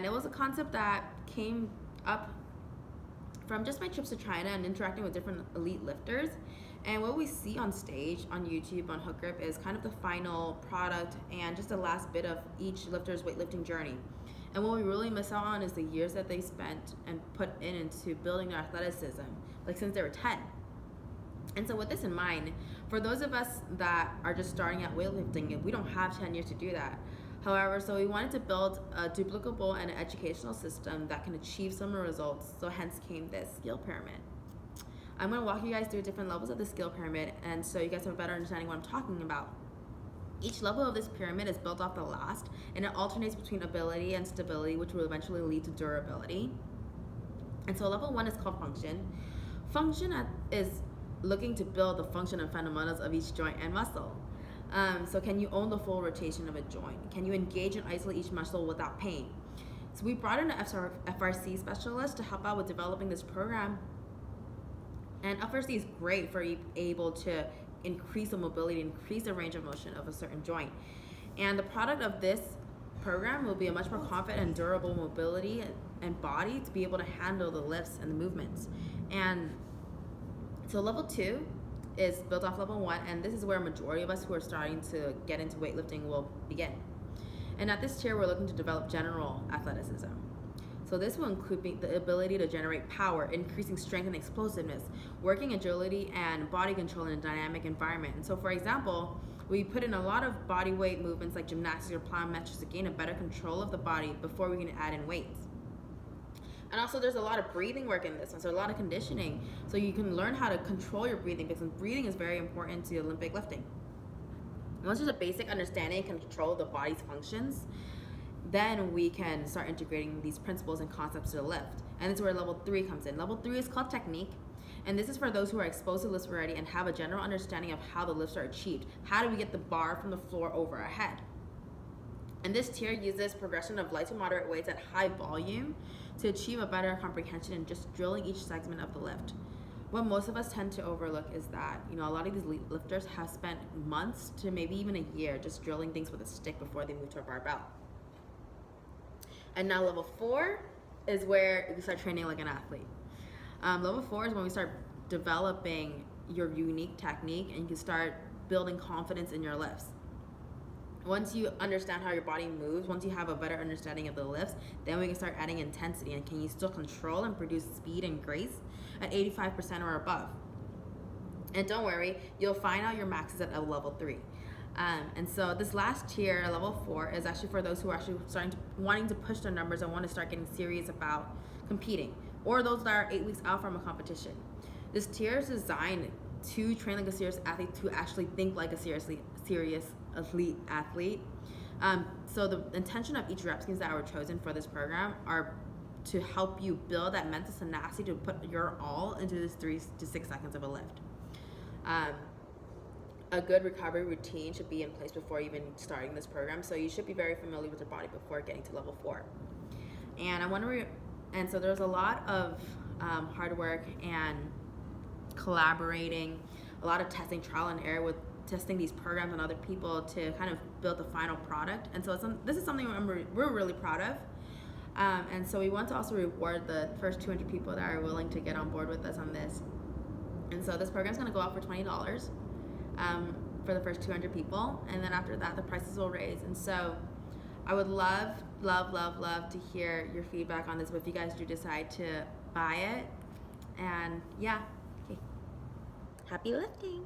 And it was a concept that came up from just my trips to China and interacting with different elite lifters. And what we see on stage, on YouTube, on Hook Grip is kind of the final product and just the last bit of each lifter's weightlifting journey. And what we really miss out on is the years that they spent and put into building their athleticism, like since they were 10. And so with this in mind, for those of us that are just starting out weightlifting, we don't have 10 years to do that. However, so we wanted to build a duplicable and an educational system that can achieve similar results, so hence came this skill pyramid. I'm going to walk you guys through different levels of the skill pyramid, and so you guys have a better understanding what I'm talking about. Each level of this pyramid is built off the last, and it alternates between ability and stability, which will eventually lead to durability. And so level 1 is called function. Function is looking to build the function and fundamentals of each joint and muscle. So can you own the full rotation of a joint? Can you engage and isolate each muscle without pain? So we brought in an FRC specialist to help out with developing this program. And FRC is great for able to increase the mobility, increase the range of motion of a certain joint. And the product of this program will be a much more confident and durable mobility and body to be able to handle the lifts and the movements. And so level 2 is built off level 1, and this is where a majority of us who are starting to get into weightlifting will begin. And at this tier, we're looking to develop general athleticism. So this will include the ability to generate power, increasing strength and explosiveness, working agility and body control in a dynamic environment. And so for example, we put in a lot of body weight movements like gymnastics or plyometrics to gain a better control of the body before we can add in weights. And also there's a lot of breathing work in this one, so a lot of conditioning. So you can learn how to control your breathing, because breathing is very important to Olympic lifting. Once there's a basic understanding and control of the body's functions, then we can start integrating these principles and concepts to the lift. And this is where level 3 comes in. Level 3 is called technique. And this is for those who are exposed to lifts already and have a general understanding of how the lifts are achieved. How do we get the bar from the floor over our head? And this tier uses progression of light to moderate weights at high volume to achieve a better comprehension in just drilling each segment of the lift. What most of us tend to overlook is that, a lot of these lifters have spent months to maybe even a year just drilling things with a stick before they move to a barbell. And now level 4 is where you start training like an athlete. Level 4 is when we start developing your unique technique and you can start building confidence in your lifts. Once you understand how your body moves, once you have a better understanding of the lifts, then we can start adding intensity. And can you still control and produce speed and grace at 85% or above? And don't worry, you'll find out your maxes at a level 3. And so this last tier, level 4, is actually for those who are actually wanting to push their numbers and want to start getting serious about competing, or those that are 8 weeks out from a competition. This tier is designed to train like a serious athlete, to actually think like a serious elite athlete. So the intention of each rep schemes that were chosen for this program are to help you build that mental tenacity to put your all into this 3 to 6 seconds of a lift. A good recovery routine should be in place before even starting this program, so you should be very familiar with your body before getting to level 4. And so there's a lot of hard work and collaborating, a lot of testing, trial and error with testing these programs on other people to kind of build the final product. And so this is something we're really proud of. And so we want to also reward the first 200 people that are willing to get on board with us on this. And so this program's going to go out for $20 for the first 200 people, and then after that the prices will raise. And so I would love to hear your feedback on this if you guys do decide to buy it. And yeah, okay. Happy lifting.